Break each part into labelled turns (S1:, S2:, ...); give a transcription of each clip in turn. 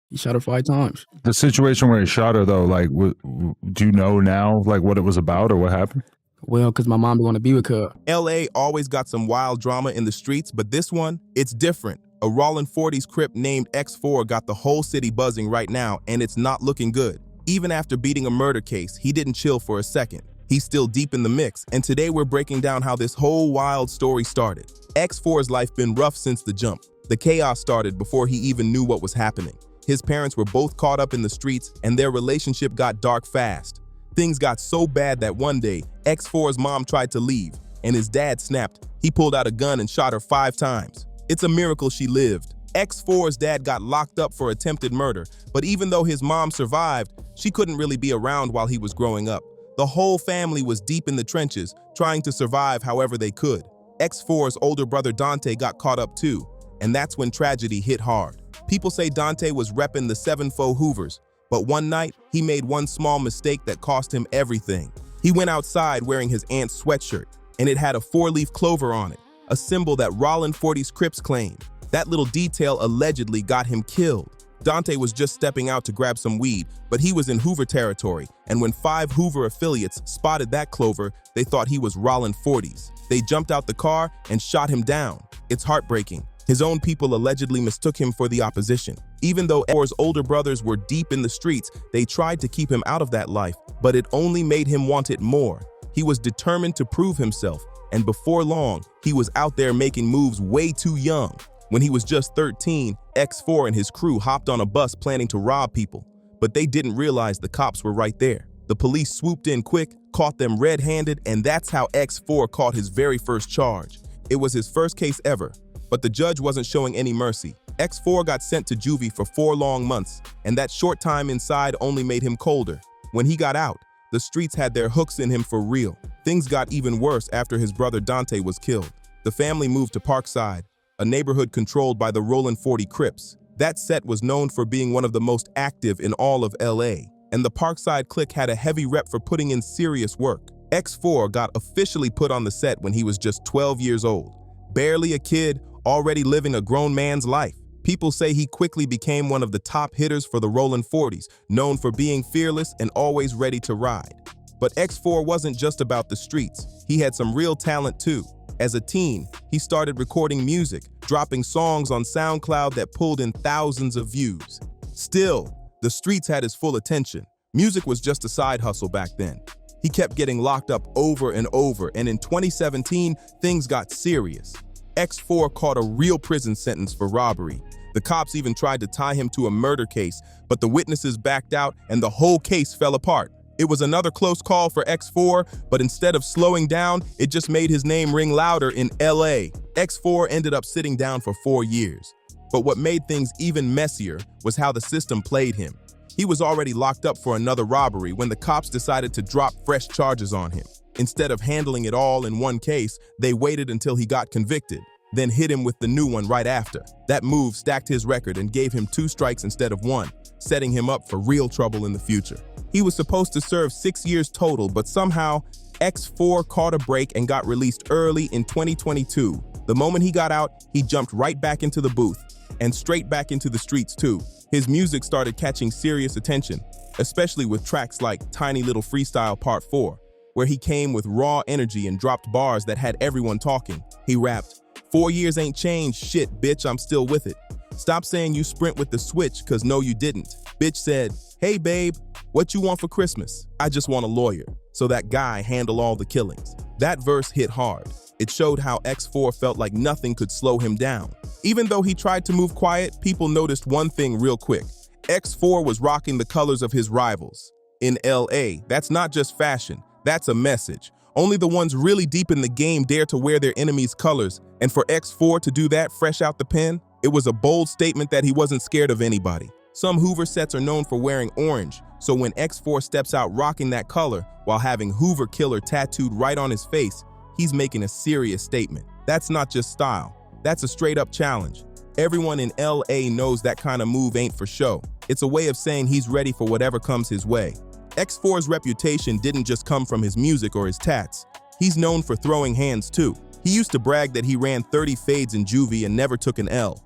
S1: He shot her 5 times.
S2: The situation where he shot her, though, like, do you know now, like, what it was about or what happened?
S1: Well, because my mom didn't want to be with her.
S3: LA always got some wild drama in the streets, but this one, it's different. A Rollin 40s Crip named X4 got the whole city buzzing right now, and it's not looking good. Even after beating a murder case, he didn't chill for a second. He's still deep in the mix, and today we're breaking down how this whole wild story started. X4's life been rough since the jump. The chaos started before he even knew what was happening. His parents were both caught up in the streets, and their relationship got dark fast. Things got so bad that one day, X4's mom tried to leave, and his dad snapped. He pulled out a gun and shot her 5 times. It's a miracle she lived. X4's dad got locked up for attempted murder, but even though his mom survived, she couldn't really be around while he was growing up. The whole family was deep in the trenches, trying to survive however they could. X4's older brother Dante got caught up too, and that's when tragedy hit hard. People say Dante was repping the 7-4 Hoovers, but one night, he made one small mistake that cost him everything. He went outside wearing his aunt's sweatshirt, and it had a 4-leaf clover on it, a symbol that Rollin 40s Crips claimed. That little detail allegedly got him killed. Dante was just stepping out to grab some weed, but he was in Hoover territory, and when 5 Hoover affiliates spotted that clover, they thought he was Rollin 40s. They jumped out the car and shot him down. It's heartbreaking. His own people allegedly mistook him for the opposition. Even though X4's older brothers were deep in the streets, they tried to keep him out of that life, but it only made him want it more. He was determined to prove himself, and before long, he was out there making moves way too young. When he was just 13, X4 and his crew hopped on a bus planning to rob people, but they didn't realize the cops were right there. The police swooped in quick, caught them red-handed, and that's how X4 caught his very first charge. It was his first case ever, but the judge wasn't showing any mercy. X4 got sent to juvie for 4 long months, and that short time inside only made him colder. When he got out, the streets had their hooks in him for real. Things got even worse after his brother Dante was killed. The family moved to Parkside, a neighborhood controlled by the Rollin 40 Crips. That set was known for being one of the most active in all of LA, and the Parkside clique had a heavy rep for putting in serious work. X4 got officially put on the set when he was just 12 years old. Barely a kid, already living a grown man's life. People say he quickly became one of the top hitters for the Rollin 40s, known for being fearless and always ready to ride. But X4 wasn't just about the streets. He had some real talent too. As a teen, he started recording music, dropping songs on SoundCloud that pulled in thousands of views. Still, the streets had his full attention. Music was just a side hustle back then. He kept getting locked up over and over, and in 2017, things got serious. X4 caught a real prison sentence for robbery. The cops even tried to tie him to a murder case, but the witnesses backed out and the whole case fell apart. It was another close call for X4, but instead of slowing down, it just made his name ring louder in LA. X4 ended up sitting down for 4 years. But what made things even messier was how the system played him. He was already locked up for another robbery when the cops decided to drop fresh charges on him. Instead of handling it all in one case, they waited until he got convicted, then hit him with the new one right after. That move stacked his record and gave him 2 strikes instead of 1, setting him up for real trouble in the future. He was supposed to serve 6 years total, but somehow X4 caught a break and got released early in 2022. The moment he got out, he jumped right back into the booth and straight back into the streets too. His music started catching serious attention, especially with tracks like Tiny Little Freestyle Part 4, where he came with raw energy and dropped bars that had everyone talking. He rapped, "4 years ain't changed, shit, bitch, I'm still with it. Stop saying you sprint with the switch, cause no you didn't." Bitch said, "Hey babe, what you want for Christmas? I just want a lawyer." So that guy handle all the killings. That verse hit hard. It showed how X4 felt like nothing could slow him down. Even though he tried to move quiet, people noticed one thing real quick. X4 was rocking the colors of his rivals. In LA, that's not just fashion, that's a message. Only the ones really deep in the game dare to wear their enemies' colors, and for X4 to do that fresh out the pen, it was a bold statement that he wasn't scared of anybody. Some Hoover sets are known for wearing orange, so when X4 steps out rocking that color while having Hoover Killer tattooed right on his face, he's making a serious statement. That's not just style, that's a straight-up challenge. Everyone in LA knows that kind of move ain't for show. It's a way of saying he's ready for whatever comes his way. X4's reputation didn't just come from his music or his tats. He's known for throwing hands too. He used to brag that he ran 30 fades in juvie and never took an L.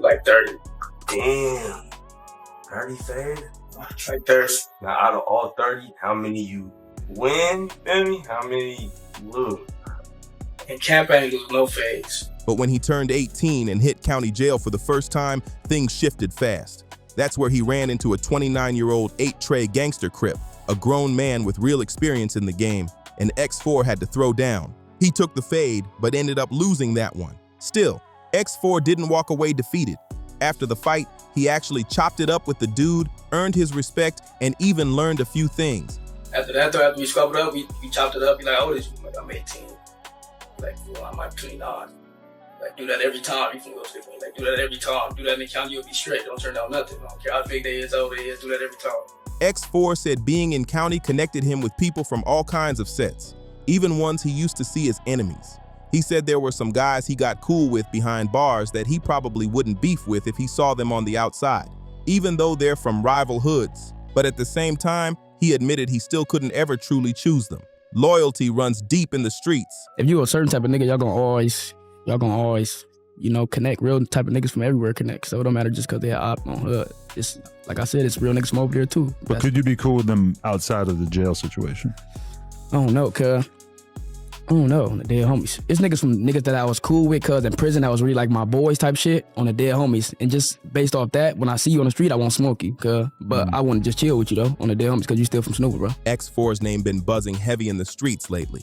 S4: Like 30. Damn. 30 fade?
S5: Like 30.
S4: Now, out of all 30, how many you win? Feel me? How many you lose?
S5: In camp, I ain't lose no fades.
S3: But when he turned 18 and hit county jail for the first time, things shifted fast. That's where he ran into a 29-year-old 8-tray gangster Crip, a grown man with real experience in the game, and X4 had to throw down. He took the fade, but ended up losing that one. Still, X4 didn't walk away defeated. After the fight, he actually chopped it up with the dude, earned his respect, and even learned a few things.
S5: After that, after we scrubbed it up, we chopped it up. Be like, oh, this, like, I'm 18. Like, well, I might clean on. Like, do that every time. You can go stick me. Like, do that every time. Do that in the county, you'll be straight. Don't turn down nothing. I don't care how big they is, how old they is. Do that every time.
S3: X4 said being in county connected him with people from all kinds of sets, even ones he used to see as enemies. He said there were some guys he got cool with behind bars that he probably wouldn't beef with if he saw them on the outside, even though they're from rival hoods. But at the same time, he admitted he still couldn't ever truly choose them. Loyalty runs deep in the streets.
S1: If you a certain type of nigga, y'all gonna always, you know, connect. Real type of niggas from everywhere connect. So it don't matter just because they're op on hood. It's like I said, it's real niggas from over there too.
S2: But could you be cool with them outside of the jail situation?
S1: I don't know, cuz. I don't know, on the dead homies. It's niggas from niggas that I was cool with, cuz in prison, that was really like my boys type shit on the dead homies. And just based off that, when I see you on the street, I won't smoke you, cuz. But I want to just chill with you, though, on the dead homies, cuz you still from Snooper, bro.
S3: X4's name been buzzing heavy in the streets lately.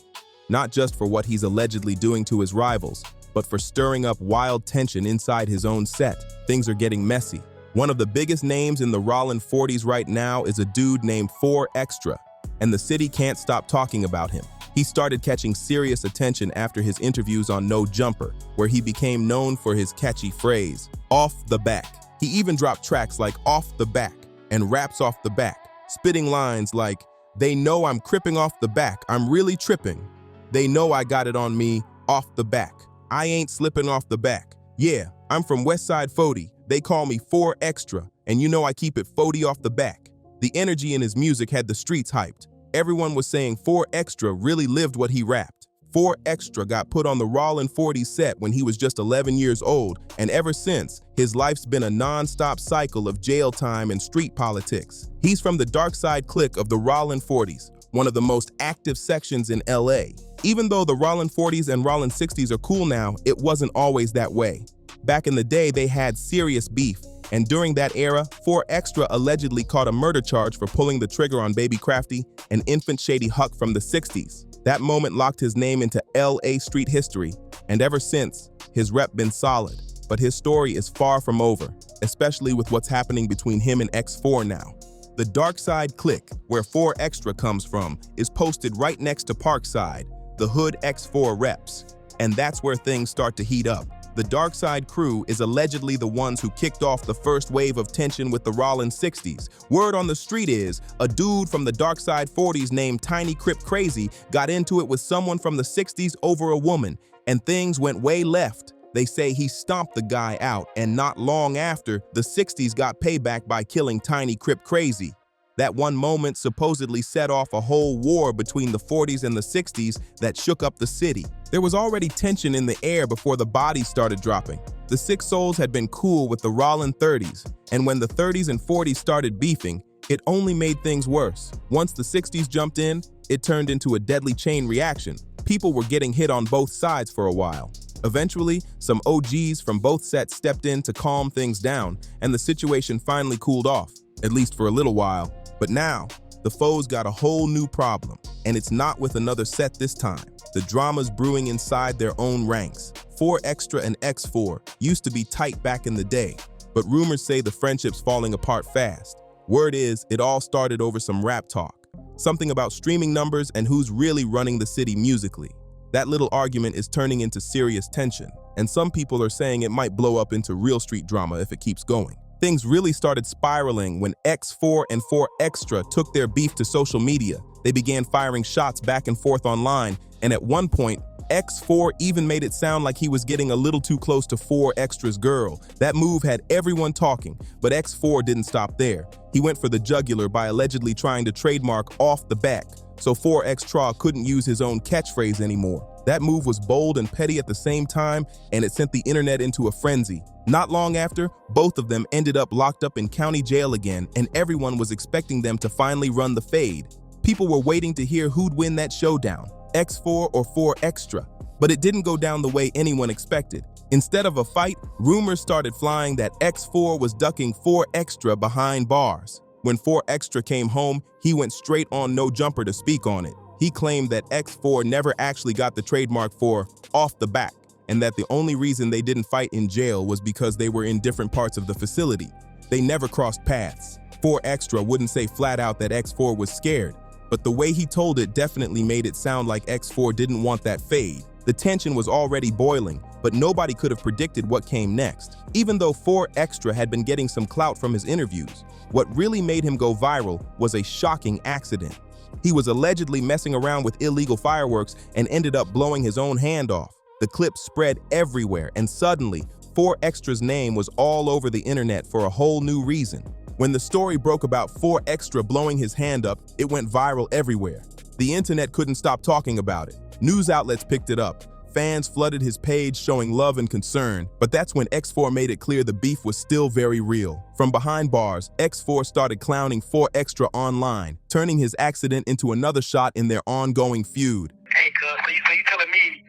S3: Not just for what he's allegedly doing to his rivals, but for stirring up wild tension inside his own set. Things are getting messy. One of the biggest names in the Rollin 40s right now is a dude named 4Extra, and the city can't stop talking about him. He started catching serious attention after his interviews on No Jumper, where he became known for his catchy phrase, "off the back." He even dropped tracks like "Off the Back" and "Raps Off the Back," spitting lines like, "They know I'm cripping off the back, I'm really tripping. They know I got it on me, off the back. I ain't slipping off the back. Yeah, I'm from Westside 40, they call me 4Extra, and you know I keep it 40 off the back." The energy in his music had the streets hyped. Everyone was saying 4Extra really lived what he rapped. 4Extra got put on the Rollin 40s set when he was just 11 years old, and ever since, his life's been a non-stop cycle of jail time and street politics. He's from the dark side clique of the Rollin 40s, one of the most active sections in LA. Even though the Rollin 40s and Rollin 60s are cool now, it wasn't always that way. Back in the day, they had serious beef, and during that era, 4Extra allegedly caught a murder charge for pulling the trigger on Baby Crafty, an infant Shady Huck from the 60s. That moment locked his name into LA street history, and ever since, his rep been solid. But his story is far from over, especially with what's happening between him and X4 now. The dark side clique, where 4Extra comes from, is posted right next to Parkside, the hood X4 reps, and that's where things start to heat up. The Dark Side crew is allegedly the ones who kicked off the first wave of tension with the Rollin 60s. Word on the street is, a dude from the Dark Side 40s named Tiny Crip Crazy got into it with someone from the 60s over a woman, and things went way left. They say he stomped the guy out, and not long after, the 60s got payback by killing Tiny Crip Crazy. That one moment supposedly set off a whole war between the 40s and the 60s that shook up the city. There was already tension in the air before the bodies started dropping. The Six Souls had been cool with the Rollin 30s, and when the 30s and 40s started beefing, it only made things worse. Once the 60s jumped in, it turned into a deadly chain reaction. People were getting hit on both sides for a while. Eventually, some OGs from both sets stepped in to calm things down, and the situation finally cooled off, at least for a little while. But now, the foes got a whole new problem, and it's not with another set this time. The drama's brewing inside their own ranks. 4Extra and X4 used to be tight back in the day, but rumors say the friendship's falling apart fast. Word is, it all started over some rap talk. Something about streaming numbers and who's really running the city musically. That little argument is turning into serious tension, and some people are saying it might blow up into real street drama if it keeps going. Things really started spiraling when X4 and 4Extra took their beef to social media. They began firing shots back and forth online, and at one point, X4 even made it sound like he was getting a little too close to 4Extra's girl. That move had everyone talking, but X4 didn't stop there. He went for the jugular by allegedly trying to trademark "off the back," so 4Extra couldn't use his own catchphrase anymore. That move was bold and petty at the same time, and it sent the internet into a frenzy. Not long after, both of them ended up locked up in county jail again, and everyone was expecting them to finally run the fade. People were waiting to hear who'd win that showdown, X4 or 4 Extra. But it didn't go down the way anyone expected. Instead of a fight, rumors started flying that X4 was ducking 4 Extra behind bars. When 4 Extra came home, he went straight on No Jumper to speak on it. He claimed that X4 never actually got the trademark for off the back, and that the only reason they didn't fight in jail was because they were in different parts of the facility. They never crossed paths. 4 Extra wouldn't say flat out that X4 was scared, but the way he told it definitely made it sound like X4 didn't want that fade. The tension was already boiling, but nobody could have predicted what came next. Even though 4 Extra had been getting some clout from his interviews, what really made him go viral was a shocking accident. He was allegedly messing around with illegal fireworks and ended up blowing his own hand off. The clip spread everywhere, and suddenly, 4 Extra's name was all over the internet for a whole new reason. When the story broke about 4 Extra blowing his hand up, it went viral everywhere. The internet couldn't stop talking about it. News outlets picked it up. Fans flooded his page showing love and concern, but that's when X4 made it clear the beef was still very real. From behind bars, X4 started clowning 4 Extra online, turning his accident into another shot in their ongoing feud.
S6: Hey, cuz, so you telling me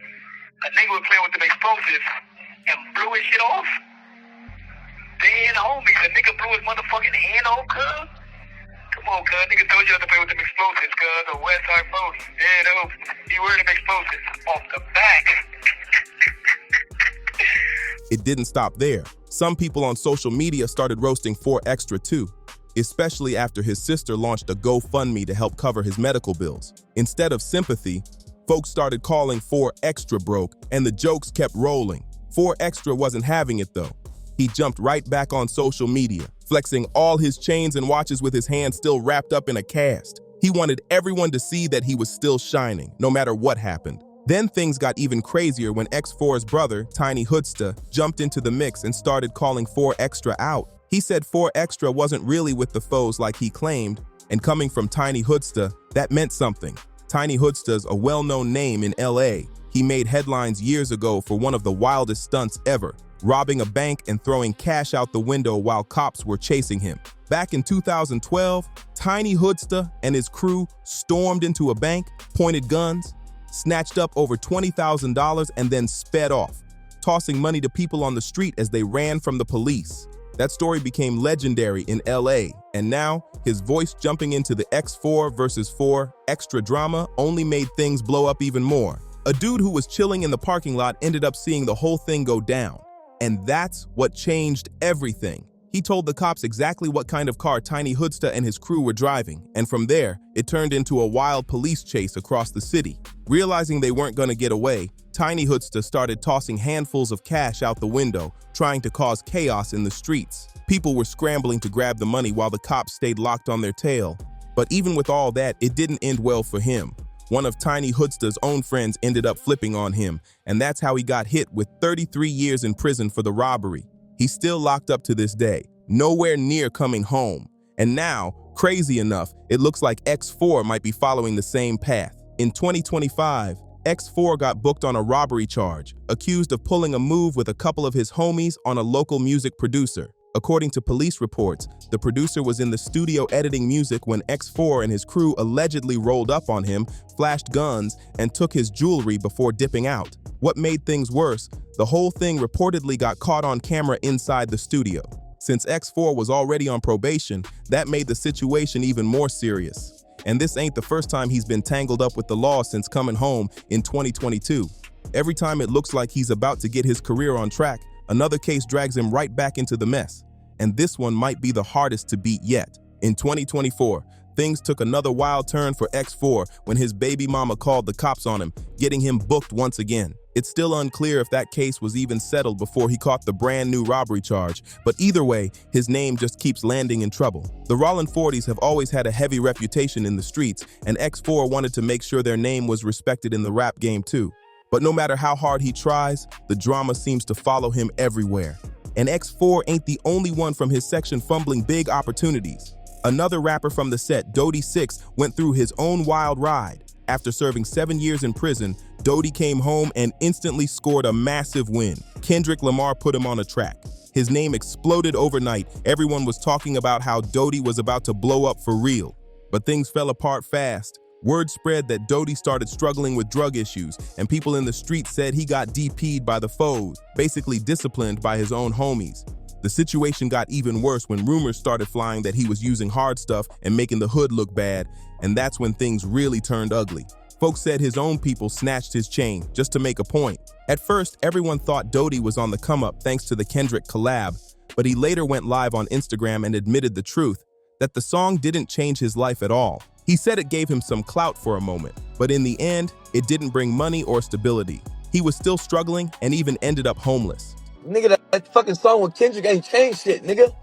S6: a nigga was playing with them explosives and blew his shit off? Damn, homies, a nigga blew his motherfucking hand off, cuz? Come on, cuz, nigga told you not to play with them explosives, cuz, the West Side 40s. Yeah, those, he wearing them explosives off the back.
S3: It didn't stop there. Some people on social media started roasting 4 Extra too, especially after his sister launched a GoFundMe to help cover his medical bills. Instead of sympathy, folks started calling 4 Extra broke, and the jokes kept rolling. 4 Extra wasn't having it though. He jumped right back on social media, flexing all his chains and watches with his hand still wrapped up in a cast. He wanted everyone to see that he was still shining, no matter what happened. Then things got even crazier when X4's brother, Tiny Hoodsta, jumped into the mix and started calling 4 Extra out. He said 4 Extra wasn't really with the foes like he claimed, and coming from Tiny Hoodsta, that meant something. Tiny Hoodsta's a well-known name in LA. He made headlines years ago for one of the wildest stunts ever, robbing a bank and throwing cash out the window while cops were chasing him. Back in 2012, Tiny Hoodsta and his crew stormed into a bank, pointed guns, snatched up over $20,000 and then sped off, tossing money to people on the street as they ran from the police. That story became legendary in LA, and now his voice jumping into the X4 versus 4 Extra drama only made things blow up even more. A dude who was chilling in the parking lot ended up seeing the whole thing go down. And that's what changed everything. He told the cops exactly what kind of car Tiny Hoodsta and his crew were driving, and from there, it turned into a wild police chase across the city. Realizing they weren't going to get away, Tiny Hoodsta started tossing handfuls of cash out the window, trying to cause chaos in the streets. People were scrambling to grab the money while the cops stayed locked on their tail. But even with all that, it didn't end well for him. One of Tiny Hoodsta's own friends ended up flipping on him, and that's how he got hit with 33 years in prison for the robbery. He's still locked up to this day, nowhere near coming home. And now, crazy enough, it looks like X4 might be following the same path. In 2025, X4 got booked on a robbery charge, accused of pulling a move with a couple of his homies on a local music producer. According to police reports, the producer was in the studio editing music when X4 and his crew allegedly rolled up on him, flashed guns, and took his jewelry before dipping out. What made things worse, the whole thing reportedly got caught on camera inside the studio. Since X4 was already on probation, that made the situation even more serious. And this ain't the first time he's been tangled up with the law since coming home in 2022. Every time it looks like he's about to get his career on track, another case drags him right back into the mess. And this one might be the hardest to beat yet. In 2024, things took another wild turn for X4 when his baby mama called the cops on him, getting him booked once again. It's still unclear if that case was even settled before he caught the brand new robbery charge, but either way, his name just keeps landing in trouble. The Rollin 40s have always had a heavy reputation in the streets, and X4 wanted to make sure their name was respected in the rap game too. But no matter how hard he tries, the drama seems to follow him everywhere. And X4 ain't the only one from his section fumbling big opportunities. Another rapper from the set, Dodie 6, went through his own wild ride. After serving 7 years in prison, Dodie came home and instantly scored a massive win. Kendrick Lamar put him on a track. His name exploded overnight. Everyone was talking about how Dodie was about to blow up for real. But things fell apart fast. Word spread that Dodie started struggling with drug issues, and people in the street said he got DP'd by the foes, basically disciplined by his own homies. The situation got even worse when rumors started flying that he was using hard stuff and making the hood look bad, and that's when things really turned ugly. Folks said his own people snatched his chain just to make a point. At first, everyone thought Dodie was on the come-up thanks to the Kendrick collab, but he later went live on Instagram and admitted the truth, that the song didn't change his life at all. He said it gave him some clout for a moment, but in the end, it didn't bring money or stability. He was still struggling and even ended up homeless.
S7: Nigga, that fucking song with Kendrick ain't changed shit, nigga.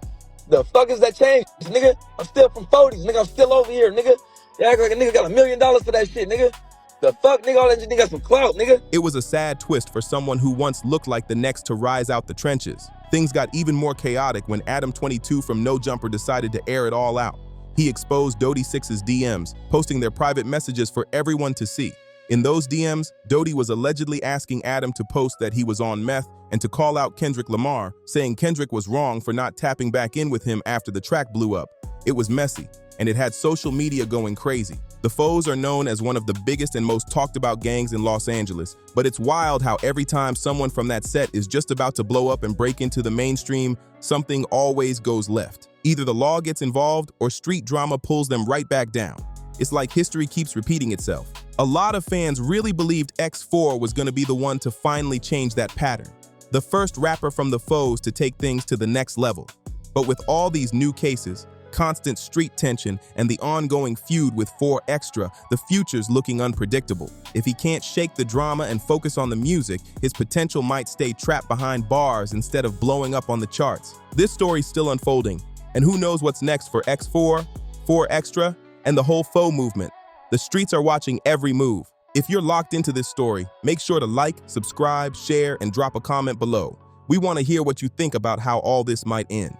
S7: The fuck is that changed, nigga? I'm still from 40s, nigga. I'm still over here, nigga. You act like a nigga got $1 million for that shit, nigga. The fuck, nigga? All that shit, nigga got some clout, nigga.
S3: It was a sad twist for someone who once looked like the next to rise out the trenches. Things got even more chaotic when Adam 22 from No Jumper decided to air it all out. He exposed Dodie 6's DMs, posting their private messages for everyone to see. In those DMs, Dodie was allegedly asking Adam to post that he was on meth and to call out Kendrick Lamar, saying Kendrick was wrong for not tapping back in with him after the track blew up. It was messy, and it had social media going crazy. The Foes are known as one of the biggest and most talked about gangs in Los Angeles, but it's wild how every time someone from that set is just about to blow up and break into the mainstream, something always goes left. Either the law gets involved or street drama pulls them right back down. It's like history keeps repeating itself. A lot of fans really believed X4 was going to be the one to finally change that pattern, the first rapper from the Foes to take things to the next level. But with all these new cases, constant street tension, and the ongoing feud with 4'X', the future's looking unpredictable. If he can't shake the drama and focus on the music, his potential might stay trapped behind bars instead of blowing up on the charts. This story's still unfolding, and who knows what's next for X4, 4'X', and the whole Foe movement. The streets are watching every move. If you're locked into this story, make sure to like, subscribe, share, and drop a comment below. We want to hear what you think about how all this might end.